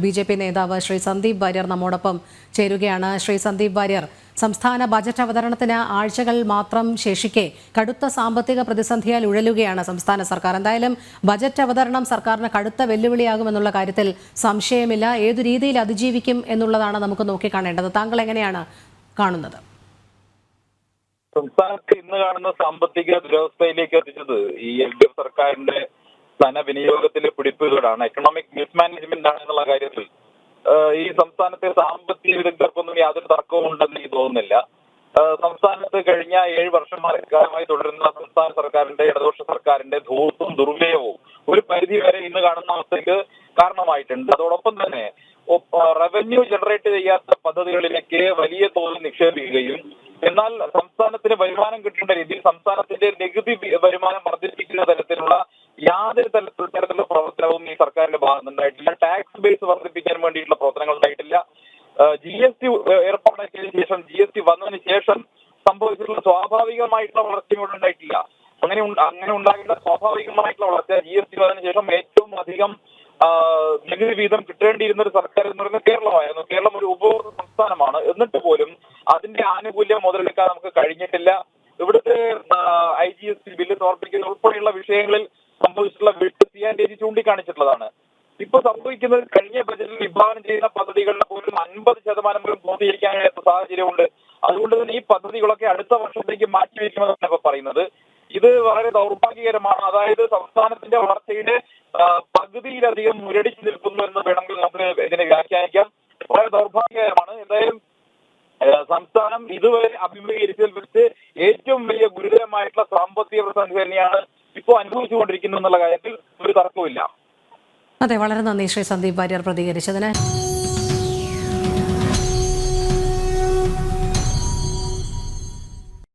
BJP നേതാവ് ശ്രീ സന്ദീപ് വാര്യർ നമ്മോടൊപ്പം ചേരുകയാണ്. ശ്രീ സന്ദീപ് വാര്യർ, സംസ്ഥാന ബജറ്റ് അവതരണത്തിന് ആഴ്ചകൾ മാത്രം ശേഷിക്കെ കടുത്ത സാമ്പത്തിക പ്രതിസന്ധിയാൽ ഉഴലുകയാണ് സംസ്ഥാന സർക്കാർ. എന്തായാലും ബജറ്റ് അവതരണം സർക്കാരിന് കടുത്ത വെല്ലുവിളിയാകുമെന്നുള്ള കാര്യത്തിൽ സംശയമില്ല. ഏതു രീതിയിൽ അതിജീവിക്കും എന്നുള്ളതാണ് നമുക്ക് നോക്കിക്കാണേണ്ടത്. താങ്കൾ എങ്ങനെയാണ് കാണുന്നത്? സംസ്ഥാനത്ത് ഇന്ന് കാണുന്ന സാമ്പത്തിക ദുരവസ്ഥയിലേക്ക് എത്തിച്ചത് ഈ LDF സർക്കാരിന്റെ ധനവിനിയോഗത്തിലെ പിടിപ്പുകേടാണ്, എക്കണോമിക് മിസ്മാനേജ്മെന്റ് ആണ് എന്നുള്ള കാര്യത്തിൽ ഈ സംസ്ഥാനത്തെ സാമ്പത്തിക വിദഗ്ധർക്കൊന്നും യാതൊരു തർക്കവും ഉണ്ടെന്ന് എനിക്ക് തോന്നുന്നില്ല. സംസ്ഥാനത്ത് കഴിഞ്ഞ 7 വർഷമായി തുടരുന്ന സംസ്ഥാന സർക്കാരിന്റെ ഇടതുപക്ഷ സർക്കാരിന്റെ ധൂർത്തും ദുർവ്യയവും ഒരു പരിധി വരെ ഇന്ന് കാണുന്ന അവസ്ഥയ്ക്ക് കാരണമായിട്ടുണ്ട്. അതോടൊപ്പം തന്നെ റവന്യൂ ജനറേറ്റ് ചെയ്യാത്ത പദ്ധതികളിലേക്ക് വലിയ തോതിൽ നിക്ഷേപിക്കുകയും എന്നാൽ സംസ്ഥാനത്തിന് വരുമാനം കിട്ടേണ്ട രീതിയിൽ സംസ്ഥാനത്തിന്റെ നികുതി വരുമാനം വർദ്ധിപ്പിക്കുന്ന തരത്തിലുള്ള യാതൊരു തരത്തിലുള്ള പ്രവർത്തനവും ഈ സർക്കാരിന്റെ ഭാഗത്തുനിന്നുണ്ടായിട്ടില്ല. ടാക്സ് ബേസ് വർദ്ധിപ്പിക്കാൻ വേണ്ടിയിട്ടുള്ള പ്രവർത്തനങ്ങൾ ഉണ്ടായിട്ടില്ല. GST ഏർപ്പാടാക്കിയതിനു ശേഷം GST വന്നതിന് ശേഷം സംഭവിച്ചിട്ടുള്ള സ്വാഭാവികമായിട്ടുള്ള വളർച്ചയോടെ ഉണ്ടായിട്ടില്ല. അങ്ങനെ ഉണ്ടാകേണ്ട സ്വാഭാവികമായിട്ടുള്ള വളർച്ച GST വന്നതിന് ശേഷം ഏറ്റവും അധികം നികുതി വീതം കിട്ടേണ്ടിയിരുന്ന ഒരു സർക്കാർ എന്ന് പറയുന്നത് കേരളമായിരുന്നു. കേരളം ഒരു ഉപഭോക്തൃ സംസ്ഥാനമാണ്. എന്നിട്ട് പോലും അതിന്റെ ആനുകൂല്യം മുതലെടുക്കാൻ നമുക്ക് കഴിഞ്ഞിട്ടില്ല. ഇവിടുത്തെ IGST ബില്ല് സമർപ്പിക്കുന്ന ഉൾപ്പെടെയുള്ള വിഷയങ്ങളിൽ സംഭവിച്ചിട്ടുള്ള CNDG ചൂണ്ടിക്കാണിച്ചിട്ടുള്ളതാണ്. ഇപ്പൊ സംഭവിക്കുന്നത് കഴിഞ്ഞ ബജറ്റിൽ വിഭാവനം ചെയ്യുന്ന പദ്ധതികളുടെ പോലും 50% പോലും പൂർത്തീകരിക്കാൻ കഴിയാത്ത സാഹചര്യമുണ്ട്. അതുകൊണ്ട് തന്നെ ഈ പദ്ധതികളൊക്കെ അടുത്ത വർഷത്തേക്ക് മാറ്റിവെക്കുമെന്നാണ് ഇപ്പൊ പറയുന്നത്. ഇത് വളരെ ദൗർഭാഗ്യകരമാണ്. അതായത് സംസ്ഥാനത്തിന്റെ വളർച്ചയുടെ പകുതിയിലധികം മുരടിച്ചു നിൽക്കുന്നു എന്ന് വേണമെങ്കിൽ നമുക്ക് ഇതിനെ വ്യാഖ്യാനിക്കാം. വളരെ ദൗർഭാഗ്യകരമാണ്. എന്തായാലും സംസ്ഥാനം ഇതുവരെ അഭിമുഖീകരിച്ചതിൽ വെച്ച് ഏറ്റവും വലിയ ഗുരുതരമായിട്ടുള്ള സാമ്പത്തിക പ്രതിസന്ധി തന്നെയാണ് ഇപ്പോൾ അനുഭവിച്ചുകൊണ്ടിരിക്കുന്നത് എന്നുള്ള കാര്യത്തിൽ ഒരു തർക്കവുമില്ല. അതെ, വളരെ നന്ദി ശ്രീ സന്ദീപ് വാര്യർ പ്രതികരിച്ചതിന്.